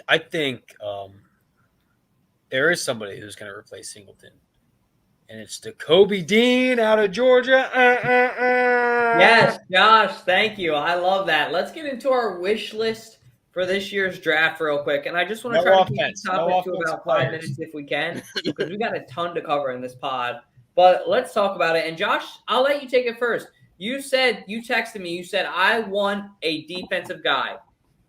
I think there is somebody who's going to replace Singleton, and it's Nakobe Dean out of Georgia. Yes, Josh, thank you. I love that. Let's get into our wish list for this year's draft real quick. And I just want to No try to keep this offense, no topic to offensive about 5 minutes players. if we can, because we got a ton to cover in this pod. But let's talk about it. And Josh, I'll let you take it first. You texted me, you said, I want a defensive guy.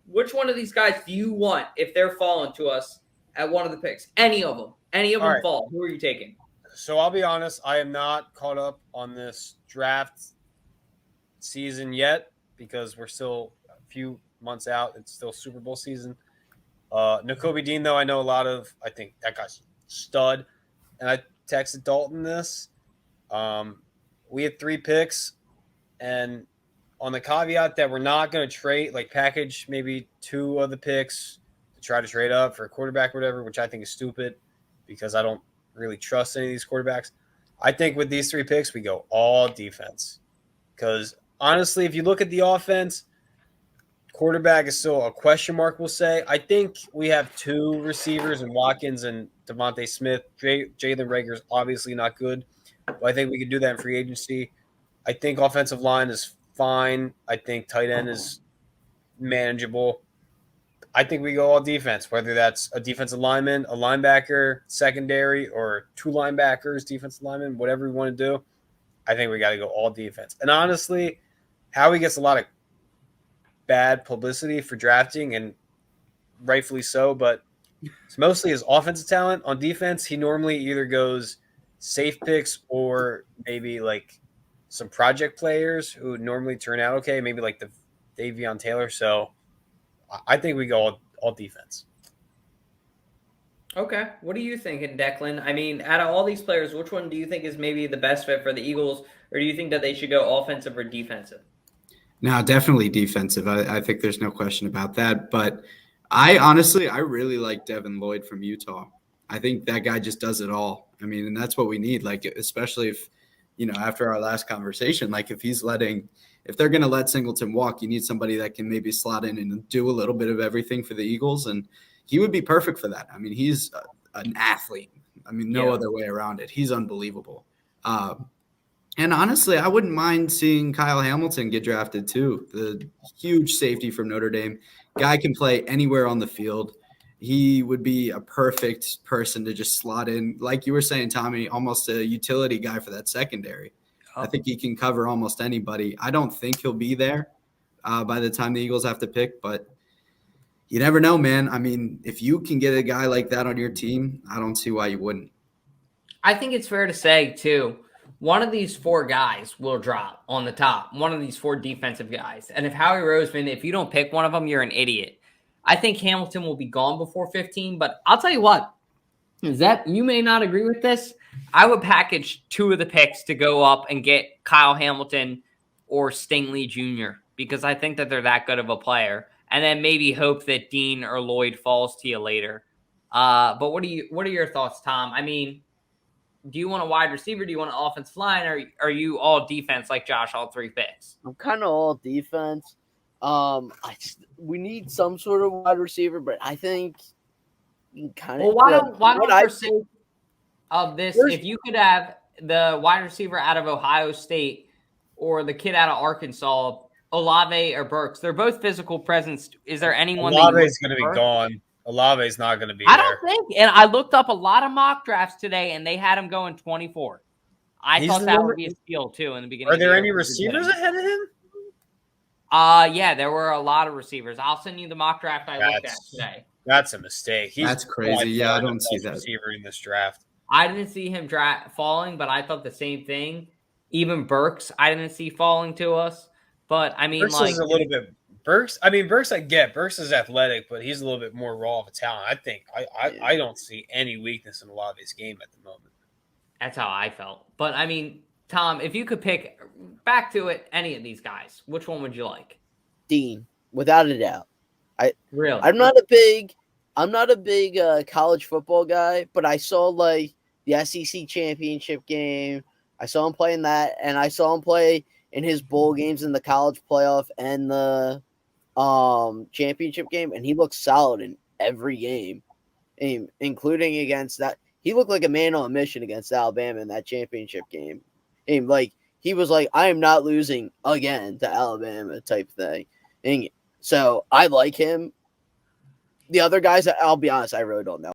Which one of these guys do you want if they're falling to us at one of the picks? Any of them. Any of All them right. fall. Who are you taking? So I'll be honest, I am not caught up on this draft season yet because we're still a few months out. It's still Super Bowl season. Nakobe Dean, though, I think that guy's stud. And I texted Dalton this. We had 3 picks, and on the caveat that we're not going to trade, like package maybe 2 of the picks to try to trade up for a quarterback or whatever, which I think is stupid because I don't really trust any of these quarterbacks. I think with these 3 picks, we go all defense. Because honestly, if you look at the offense, quarterback is still a question mark, we'll say. I think we have 2 receivers in Watkins and Devonta Smith. Jalen Rager's obviously not good, but I think we can do that in free agency. I think offensive line is fine. I think tight end is manageable. I think we go all defense, whether that's a defensive lineman, a linebacker, secondary, or 2 linebackers, defensive lineman, whatever we want to do. I think we got to go all defense. And honestly, Howie gets a lot of bad publicity for drafting, and rightfully so, but it's mostly his offensive talent. On defense, he normally either goes safe picks or maybe like some project players who normally turn out okay, maybe like the Davion Taylor. So I think we go all defense. Okay. What are you thinking, Declan? I mean, out of all these players, which one do you think is maybe the best fit for the Eagles, or do you think that they should go offensive or defensive? No, definitely defensive. I think there's no question about that. But I really like Devin Lloyd from Utah. I think that guy just does it all. I mean, and that's what we need. Like, especially if, after our last conversation, like if they're going to let Singleton walk, you need somebody that can maybe slot in and do a little bit of everything for the Eagles. And he would be perfect for that. I mean, he's an athlete. I mean, no other way around it. He's unbelievable. And honestly, I wouldn't mind seeing Kyle Hamilton get drafted too. The huge safety from Notre Dame. Guy can play anywhere on the field. He would be a perfect person to just slot in. Like you were saying, Tommy, almost a utility guy for that secondary. I think he can cover almost anybody. I don't think he'll be there by the time the Eagles have to pick, but you never know, man. I mean, if you can get a guy like that on your team, I don't see why you wouldn't. I think it's fair to say, too, one of these 4 guys will drop on the top, one of these 4 defensive guys. And if Howie Roseman, if you don't pick one of them, you're an idiot. I think Hamilton will be gone before 15, but I'll tell you what, you may not agree with this. I would package 2 of the picks to go up and get Kyle Hamilton or Stingley Jr. because I think that they're that good of a player. And then maybe hope that Dean or Lloyd falls to you later. But what are your thoughts, Tom? I mean, do you want a wide receiver? Do you want an offensive line? Or are you all defense like Josh, all 3 picks? I'm kind of all defense. We need some sort of wide receiver, but I think you kind of. Well, why don't for sake of this, if you could have the wide receiver out of Ohio State or the kid out of Arkansas, Olave or Burks, they're both physical presence. Is there anyone? Olave's going to be gone. Olave's not going to be there. I don't think. And I looked up a lot of mock drafts today, and they had him going 24. I thought that would be a steal too in the beginning. Are there any receivers ahead of him? Yeah, there were a lot of receivers. I'll send you the mock draft I looked at today. That's a mistake. That's crazy. Yeah, I don't see that receiver in this draft. I didn't see him falling, but I thought the same thing. Even Burks, I didn't see falling to us. But I mean, Burks is a little bit. Burks I get. Burks is athletic, but he's a little bit more raw of a talent. I think I don't see any weakness in Olave's game at the moment. That's how I felt. But I mean, Tom, if you could pick back to it, any of these guys, which one would you like? Dean, without a doubt. Really? I'm not a big college football guy, but I saw like the SEC championship game. I saw him play in that, and I saw him play in his bowl games in the college playoff and the championship game, and he looks solid. And every game, including against that. He looked like a man on a mission against Alabama in that championship game. Like he was like, I am not losing again to Alabama type thing. And so I like him. The other guys, I'll be honest, I really don't know.